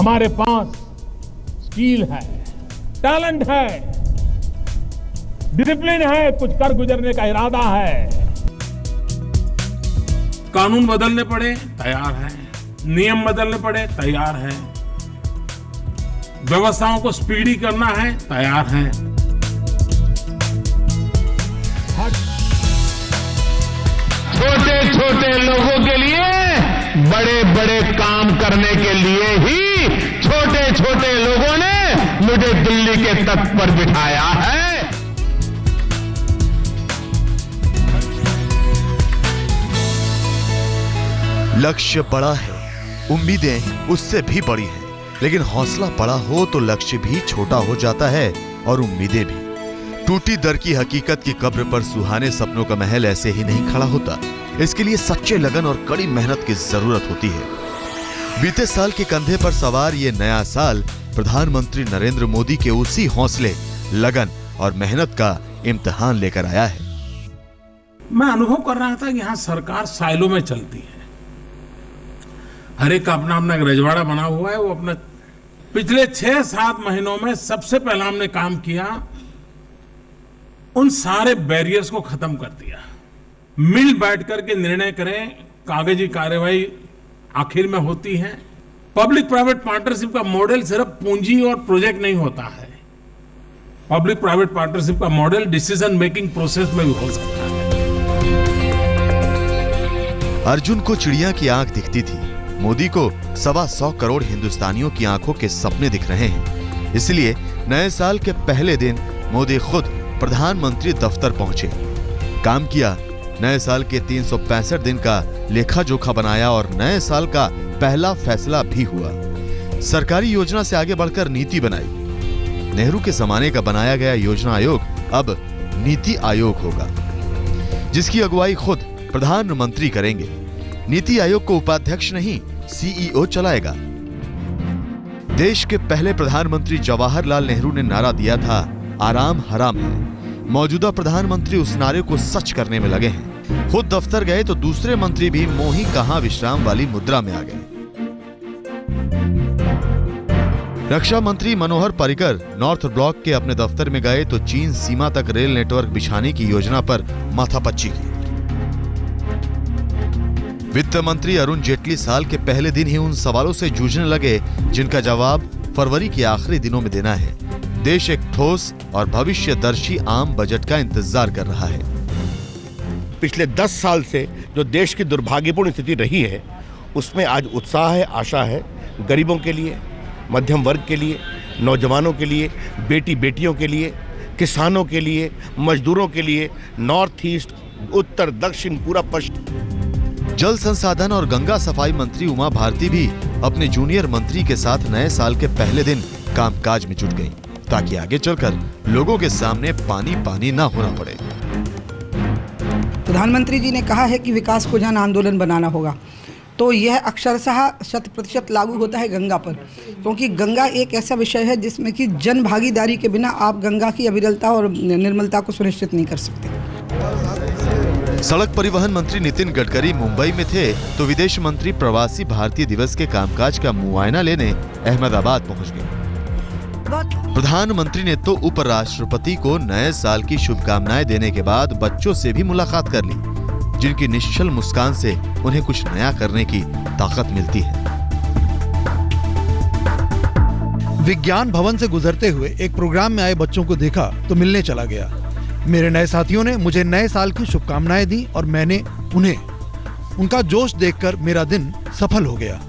हमारे पास स्किल है, टैलेंट है, डिसिप्लिन है, कुछ कर गुजरने का इरादा है। कानून बदलने पड़े तैयार है, नियम बदलने पड़े तैयार है, व्यवस्थाओं को स्पीडी करना है तैयार है। छोटे छोटे लोगों के लिए बड़े बड़े काम करने के लिए ही छोटे छोटे लोगों ने मुझे दिल्ली के तख्त पर बिठाया है। लक्ष्य बड़ा है, उम्मीदें उससे भी बड़ी हैं, लेकिन हौसला बड़ा हो तो लक्ष्य भी छोटा हो जाता है और उम्मीदें भी। टूटी दर की हकीकत की कब्र पर सुहाने सपनों का महल ऐसे ही नहीं खड़ा होता। इसके लिए सच्चे लगन और कड़ी मेहनत की जरूरत होती है। बीते साल के कंधे पर सवार ये नया साल प्रधानमंत्री नरेंद्र मोदी के उसी हौसले, लगन और मेहनत का इम्तिहान लेकर आया है। मैं अनुभव कर रहा था कि यहाँ सरकार साइलो में चलती है, हर एक का अपना अपना एक रजवाड़ा बना हुआ है। वो अपने पिछले 6-7 महीनों में सबसे पहला हमने काम किया, उन सारे बैरियर्स को खत्म कर दिया। मिल बैठ करके निर्णय करें, कागजी कार्यवाही आखिर में होती है। पब्लिक प्राइवेट पार्टनरशिप का मॉडल सिर्फ पूंजी और प्रोजेक्ट नहीं होता है, पब्लिक प्राइवेट पार्टनरशिप का मॉडल डिसीजन मेकिंग प्रोसेस में भी हो सकता है। अर्जुन को चिड़िया की आंख दिखती थी, मोदी को 125 करोड़ हिंदुस्तानियों की आंखों के सपने दिख रहे हैं। इसलिए नए साल के पहले दिन मोदी खुद प्रधानमंत्री दफ्तर पहुंचे, काम किया, नए साल के 365 दिन का लेखा जोखा बनाया और नए साल का पहला फैसला भी हुआ। सरकारी योजना से आगे बढ़कर नीति बनाई। नेहरू के जमाने का बनाया गया योजना आयोग अब नीति आयोग होगा, जिसकी अगुवाई खुद प्रधानमंत्री करेंगे। नीति आयोग को उपाध्यक्ष नहीं, सीईओ चलाएगा। देश के पहले प्रधानमंत्री जवाहरलाल नेहरू ने नारा दिया था, आराम हराम है। मौजूदा प्रधानमंत्री उस नारे को सच करने में लगे हैं। खुद दफ्तर गए तो दूसरे मंत्री भी मोही कहां विश्राम वाली मुद्रा में आ गए। रक्षा मंत्री मनोहर पर्रिकर नॉर्थ ब्लॉक के अपने दफ्तर में गए तो चीन सीमा तक रेल नेटवर्क बिछाने की योजना पर माथापच्ची की। वित्त मंत्री अरुण जेटली साल के पहले दिन ही उन सवालों से जूझने लगे जिनका जवाब फरवरी के आखिरी दिनों में देना है। देश एक ठोस और भविष्यदर्शी आम बजट का इंतजार कर रहा है। पिछले 10 साल से जो देश की दुर्भाग्यपूर्ण स्थिति रही है, उसमें आज उत्साह है, आशा है। गरीबों के लिए, मध्यम वर्ग के लिए, नौजवानों के लिए, बेटी बेटियों के लिए, किसानों के लिए, मजदूरों के लिए, नॉर्थ ईस्ट, उत्तर दक्षिण, पूरा पश्चिम। जल संसाधन और गंगा सफाई मंत्री उमा भारती भी अपने जूनियर मंत्री के साथ नए साल के पहले दिन कामकाज में जुट गईं, ताकि आगे चलकर लोगों के सामने पानी पानी ना होना पड़े। प्रधानमंत्री जी ने कहा है कि विकास को जन आंदोलन बनाना होगा, तो यह अक्षरशः 100% लागू होता है गंगा पर, क्योंकि गंगा एक ऐसा विषय है जिसमें कि जन भागीदारी के बिना आप गंगा की अविरलता और निर्मलता को सुनिश्चित नहीं कर सकते। सड़क परिवहन मंत्री नितिन गडकरी मुंबई में थे तो विदेश मंत्री प्रवासी भारतीय दिवस के कामकाज का मुआयना लेने अहमदाबाद पहुंच गए। प्रधानमंत्री ने तो उपराष्ट्रपति को नए साल की शुभकामनाएं देने के बाद बच्चों से भी मुलाकात कर ली, जिनकी निश्चल मुस्कान से उन्हें कुछ नया करने की ताकत मिलती है। विज्ञान भवन से गुजरते हुए एक प्रोग्राम में आए बच्चों को देखा तो मिलने चला गया। मेरे नए साथियों ने मुझे नए साल की शुभकामनाएं दी और मैंने उन्हें। उनका जोश देखकर मेरा दिन सफल हो गया।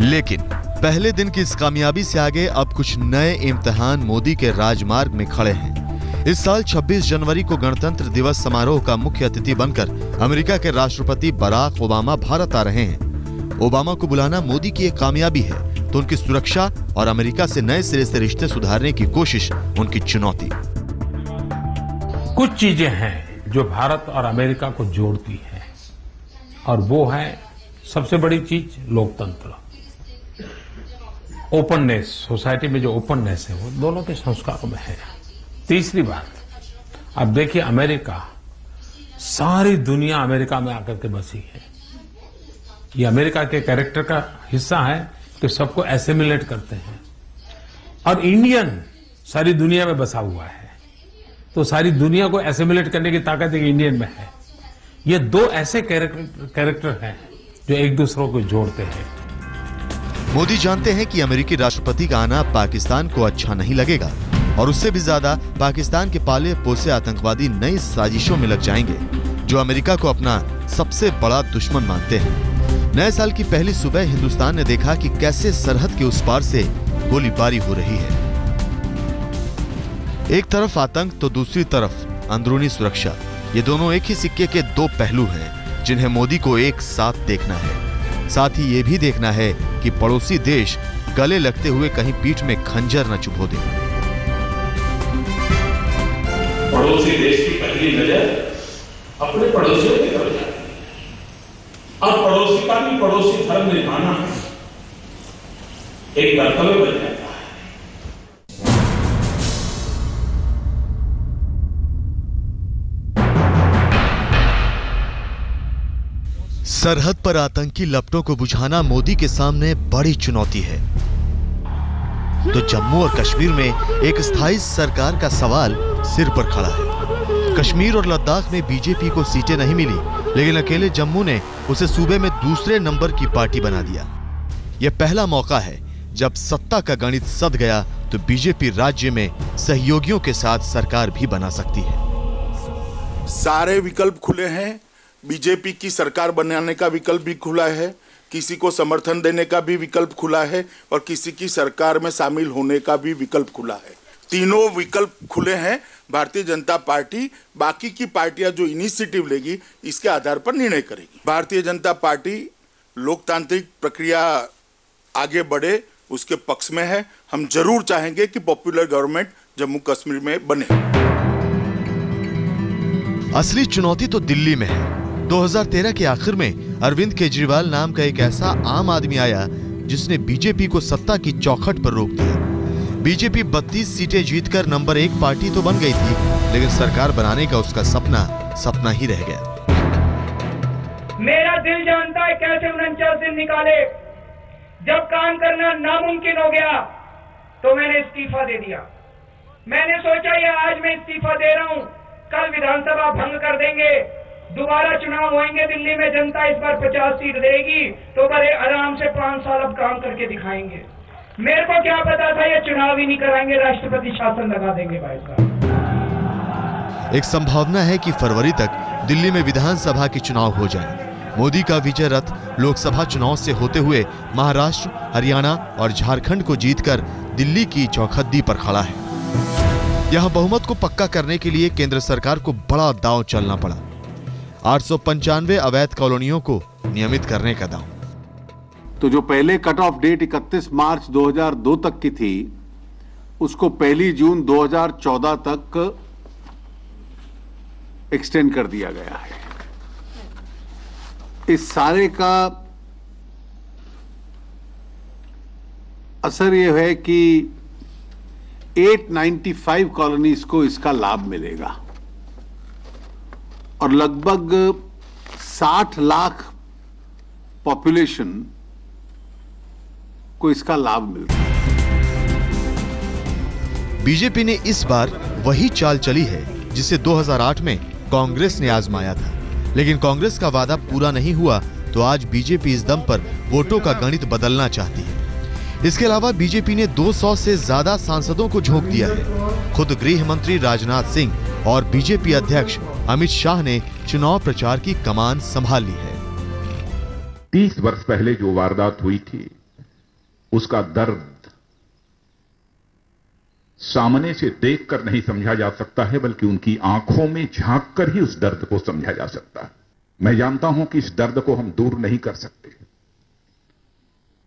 लेकिन पहले दिन की इस कामयाबी से आगे अब कुछ नए इम्तिहान मोदी के राजमार्ग में खड़े हैं। इस साल 26 जनवरी को गणतंत्र दिवस समारोह का मुख्य अतिथि बनकर अमेरिका के राष्ट्रपति बराक ओबामा भारत आ रहे हैं। ओबामा को बुलाना मोदी की एक कामयाबी है तो उनकी सुरक्षा और अमेरिका से नए सिरे से रिश्ते सुधारने की कोशिश उनकी चुनौती। कुछ चीजें हैं जो भारत और अमेरिका को जोड़ती है, और वो है सबसे बड़ी चीज लोकतंत्र, ओपननेस। सोसाइटी में जो ओपननेस है वो दोनों के संस्कारों में है। तीसरी बात, अब देखिए अमेरिका, सारी दुनिया अमेरिका में आकर के बसी है। ये अमेरिका के कैरेक्टर का हिस्सा है कि सबको एसिमिलेट करते हैं। और इंडियन सारी दुनिया में बसा हुआ है, तो सारी दुनिया को एसिमिलेट करने की ताकत एक इंडियन में है। ये दो ऐसे कैरेक्टर हैं जो एक दूसरे को जोड़ते हैं। मोदी जानते हैं कि अमेरिकी राष्ट्रपति का आना पाकिस्तान को अच्छा नहीं लगेगा और उससे भी ज्यादा पाकिस्तान के पाले पोसे आतंकवादी नई साजिशों में लग जाएंगे जो अमेरिका को अपना सबसे बड़ा दुश्मन मानते हैं। नए साल की पहली सुबह हिंदुस्तान ने देखा कि कैसे सरहद के उस पार से गोलीबारी हो रही है। एक तरफ आतंक तो दूसरी तरफ अंदरूनी सुरक्षा, ये दोनों एक ही सिक्के के दो पहलू हैं जिन्हें मोदी को एक साथ देखना है। साथ ही ये भी देखना है कि पड़ोसी देश गले लगते हुए कहीं पीठ में खंजर न चुभो दे। पड़ोसी देश की पहली नजर अपने पड़ोसियों की तरफ जाती है और पड़ोसी का भी पड़ोसी धर्म निभाना एक कर्तव्य बन जाता है। सरहद पर आतंकी लपटों को बुझाना मोदी के सामने बड़ी चुनौती है। तो जम्मू और कश्मीर में एक स्थायी सरकार का सवाल सिर पर खड़ा है। कश्मीर और लद्दाख में बीजेपी को सीटें नहीं मिली, लेकिन अकेले जम्मू ने उसे सूबे में दूसरे नंबर की पार्टी बना दिया। यह पहला मौका है जब सत्ता का गणित सध गया तो बीजेपी राज्य में सहयोगियों के साथ सरकार भी बना सकती है। सारे विकल्प खुले हैं। बीजेपी की सरकार बनाने का विकल्प भी खुला है, किसी को समर्थन देने का भी विकल्प खुला है और किसी की सरकार में शामिल होने का भी विकल्प खुला है। तीनों विकल्प खुले हैं। भारतीय जनता पार्टी बाकी की पार्टियां जो इनिशिएटिव लेगी इसके आधार पर निर्णय करेगी। भारतीय जनता पार्टी लोकतांत्रिक प्रक्रिया आगे बढ़े उसके पक्ष में है। हम जरूर चाहेंगे कि पॉपुलर गवर्नमेंट जम्मू कश्मीर में बने। असली चुनौती तो दिल्ली में है। 2013 के आखिर में अरविंद केजरीवाल नाम का एक ऐसा आम आदमी आया जिसने बीजेपी को सत्ता की चौखट पर रोक दिया। बीजेपी 32 सीटें जीतकर नंबर 1 पार्टी तो बन गई थी, लेकिन सरकार बनाने का उसका सपना ही रह गया। मेरा दिल जानता है कैसे 49 दिन निकाले। जब काम करना नामुमकिन हो गया तो मैंने इस्तीफा दे दिया। मैंने सोचा ये आज मैं इस्तीफा दे रहा हूं, कल विधानसभा भंग कर देंगे, दोबारा चुनाव होंगे दिल्ली में, जनता इस बार 50 सीट देगी तो बड़े आराम से 5 साल अब काम करके दिखाएंगे। मेरे को क्या पता था ये चुनाव ही नहीं कराएंगे, राष्ट्रपति शासन लगा देंगे भाई साहब। एक संभावना है कि फरवरी तक दिल्ली में विधानसभा के चुनाव हो जाए। मोदी का विजय रथ लोकसभा चुनाव से होते हुए महाराष्ट्र, हरियाणा और झारखंड को जीतकर दिल्ली की चौखद्दी पर खड़ा है। यहां बहुमत को पक्का करने के लिए केंद्र सरकार को बड़ा दांव चलना पड़ा। 895 अवैध कॉलोनियों को नियमित करने का दांव। तो जो पहले कट ऑफ डेट 31 मार्च 2002 तक की थी, उसको 1 जून 2014 तक एक्सटेंड कर दिया गया है। इस सारे का असर यह है कि 895 कॉलोनीज को इसका लाभ मिलेगा और लगभग 60 लाख पॉपुलेशन को इसका लाभ मिलता है। बीजेपी ने इस बार वही चाल चली है जिसे 2008 में कांग्रेस ने आजमाया था, लेकिन कांग्रेस का वादा पूरा नहीं हुआ तो आज बीजेपी इस दम पर वोटों का गणित बदलना चाहती है। इसके अलावा बीजेपी ने 200 से ज्यादा सांसदों को झोंक दिया है। खुद गृह मंत्री राजनाथ सिंह और बीजेपी अध्यक्ष अमित शाह ने चुनाव प्रचार की कमान संभाल ली है। 30 वर्ष पहले जो वारदात हुई थी उसका दर्द सामने से देखकर नहीं समझा जा सकता है, बल्कि उनकी आंखों में झांककर ही उस दर्द को समझा जा सकता है। मैं जानता हूं कि इस दर्द को हम दूर नहीं कर सकते।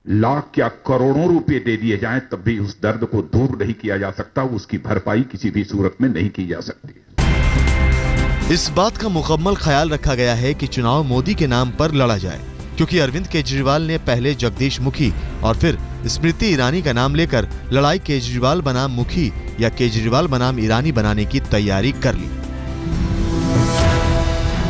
लाख क्या करोड़ों रुपए दे दिए जाएं तब भी उस दर्द को दूर नहीं किया जा सकता, उसकी भरपाई किसी भी सूरत में नहीं की जा सकती। इस बात का मुकम्मल ख्याल रखा गया है कि चुनाव मोदी के नाम पर लड़ा जाए, क्योंकि अरविंद केजरीवाल ने पहले जगदीश मुखी और फिर स्मृति ईरानी का नाम लेकर लड़ाई केजरीवाल बनाम मुखी या केजरीवाल बनाम ईरानी बनाने की तैयारी कर ली।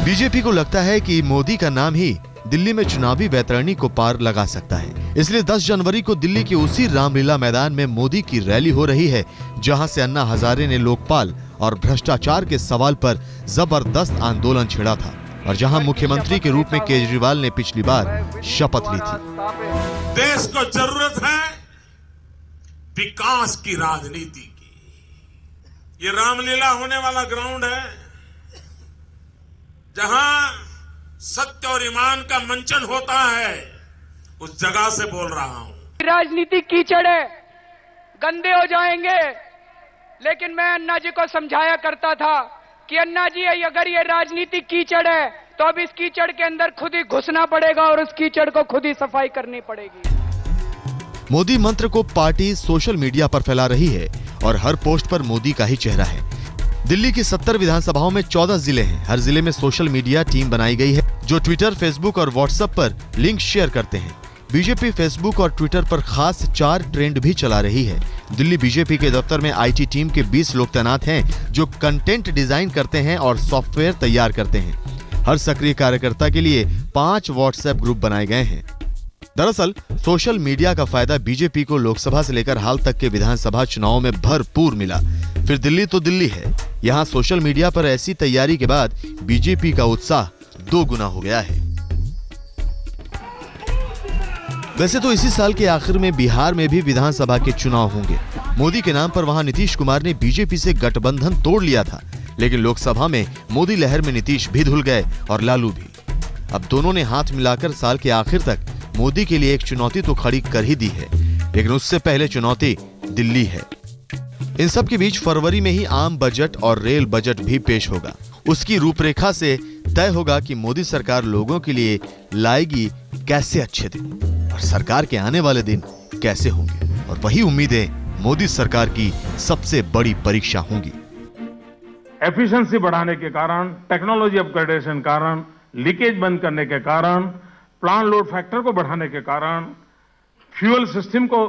बीजेपी को लगता है कि मोदी का नाम ही दिल्ली में चुनावी वैतरणी को पार लगा सकता है। इसलिए 10 जनवरी को दिल्ली के उसी रामलीला मैदान में मोदी की रैली हो रही है, जहां से अन्ना हजारे ने लोकपाल और भ्रष्टाचार के सवाल पर जबरदस्त आंदोलन छेड़ा था और जहां मुख्यमंत्री के रूप में केजरीवाल ने पिछली बार शपथ ली थी। देश को जरूरत है विकास की राजनीति की। ये रामलीला होने वाला ग्राउंड है जहां सत्य और ईमान का मंचन होता है, उस जगह से बोल रहा हूं। राजनीति कीचड़ है, गंदे हो जाएंगे, लेकिन मैं अन्ना जी को समझाया करता था कि अन्ना जी अगर ये राजनीति कीचड़ है तो अब इस कीचड़ के अंदर खुद ही घुसना पड़ेगा और उस कीचड़ को खुद ही सफाई करनी पड़ेगी। मोदी मंत्र को पार्टी सोशल मीडिया पर फैला रही है और हर पोस्ट पर मोदी का ही चेहरा है। दिल्ली की 70 विधानसभाओं में 14 जिले हैं। हर जिले में सोशल मीडिया टीम बनाई गई है जो ट्विटर, फेसबुक और व्हाट्सएप पर लिंक शेयर करते हैं। बीजेपी फेसबुक और ट्विटर पर खास 4 ट्रेंड भी चला रही है। दिल्ली बीजेपी के दफ्तर में आईटी टीम के 20 लोग तैनात हैं जो कंटेंट डिजाइन करते हैं और सॉफ्टवेयर तैयार करते हैं। हर सक्रिय कार्यकर्ता के लिए 5 व्हाट्सएप ग्रुप बनाए गए हैं। दरअसल सोशल मीडिया का फायदा बीजेपी को लोकसभा से लेकर हाल तक के विधानसभा चुनावों में भरपूर मिला। फिर दिल्ली तो दिल्ली है, यहाँ सोशल मीडिया पर ऐसी तैयारी के बाद बीजेपी का उत्साह 2 गुना हो गया है। वैसे तो इसी साल के आखिर में बिहार में भी विधानसभा के चुनाव होंगे। मोदी के नाम पर वहां नीतीश कुमार ने बीजेपी से गठबंधन तोड़ लिया था, लेकिन लोकसभा में मोदी लहर में नीतीश भी धुल गए और लालू भी। अब दोनों ने हाथ मिलाकर साल के आखिर तक मोदी के लिए एक चुनौती तो खड़ी कर ही दी है, लेकिन उससे पहले चुनौती दिल्ली है। इन सब के बीच फरवरी में ही आम बजट और रेल बजट भी पेश होगा। उसकी रूपरेखा से तय होगा कि मोदी सरकार लोगों के लिए लाएगी कैसे अच्छे दिन और सरकार के आने वाले दिन कैसे होंगे। और वही उम्मीदें मोदी सरकार की सबसे बड़ी परीक्षा होंगी। एफिशिएंसी बढ़ाने के कारण, टेक्नोलॉजी अपग्रेडेशन कारण, लीकेज बंद करने के कारण, प्लांट लोड फैक्टर को बढ़ाने के कारण, फ्यूल सिस्टम को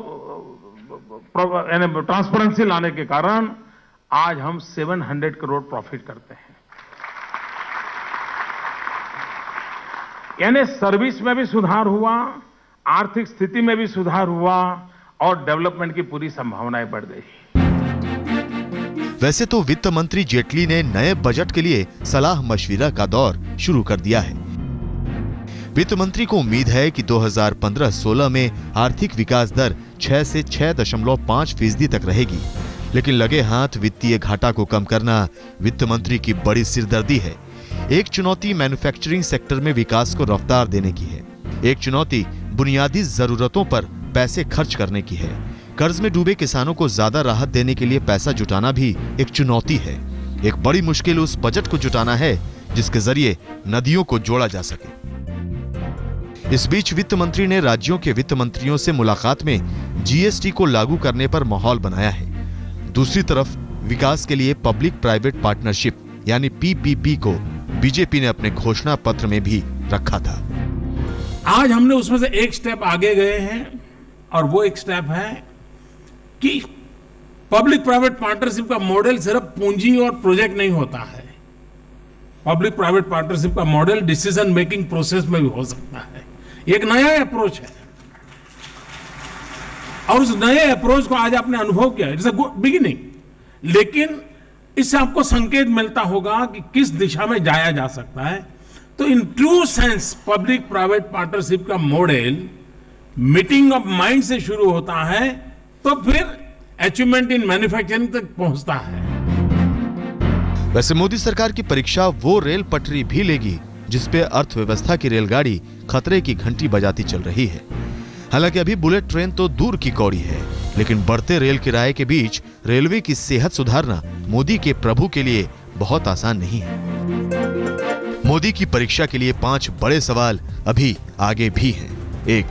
ट्रांसपेरेंसी लाने के कारण आज हम 700 करोड़ प्रॉफिट करते हैं। यानी सर्विस में भी सुधार हुआ, आर्थिक स्थिति में भी सुधार हुआ और डेवलपमेंट की पूरी संभावनाएं बढ़ गई। वैसे तो वित्त मंत्री जेटली ने नए बजट के लिए सलाह मशविरा का दौर शुरू कर दिया है। वित्त मंत्री को उम्मीद है कि 2015-16 में आर्थिक विकास दर 6 से 6.5% तक रहेगी, लेकिन लगे हाथ वित्तीय घाटा को कम करना वित्त मंत्री की बड़ी सिरदर्दी है। एक चुनौती मैन्युफैक्चरिंग सेक्टर में विकास को रफ्तार देने की है। एक चुनौती बुनियादी जरूरतों पर पैसे खर्च करने की है। कर्ज में डूबे किसानों को ज्यादा राहत देने के लिए पैसा जुटाना भी एक चुनौती है। एक बड़ी मुश्किल उस बजट को जुटाना है जिसके जरिए नदियों को जोड़ा जा सके। इस बीच वित्त मंत्री ने राज्यों के वित्त मंत्रियों से मुलाकात में जीएसटी को लागू करने पर माहौल बनाया है। दूसरी तरफ विकास के लिए पब्लिक प्राइवेट पार्टनरशिप यानी पीपीपी को बीजेपी ने अपने घोषणा पत्र में भी रखा था। आज हमने उसमें से एक स्टेप आगे गए हैं और वो एक स्टेप है कि पब्लिक प्राइवेट पार्टनरशिप का मॉडल सिर्फ पूंजी और प्रोजेक्ट नहीं होता है। पब्लिक प्राइवेट पार्टनरशिप का मॉडल डिसीजन मेकिंग प्रोसेस में भी हो सकता है। एक नया अप्रोच है और उस नए अप्रोच को आज आपने अनुभव किया। इट्स अ गुड बिगिनिंग, लेकिन इससे आपको संकेत मिलता होगा कि किस दिशा में जाया जा सकता है। तो in true sense public private partnership का मॉडल मीटिंग ऑफ माइंड से शुरू होता है तो फिर अचीवमेंट इन मैन्युफैक्चरिंग तक पहुंचता है। वैसे मोदी सरकार की परीक्षा वो रेल पटरी भी लेगी जिस पे अर्थव्यवस्था की रेलगाड़ी खतरे की घंटी बजाती चल रही है। हालांकि अभी बुलेट ट्रेन तो दूर की कौड़ी है, लेकिन बढ़ते रेल किराए के बीच रेलवे की सेहत सुधारना मोदी के प्रभु के लिए बहुत आसान नहीं है। मोदी की परीक्षा के लिए 5 बड़े सवाल अभी आगे भी हैं। 1.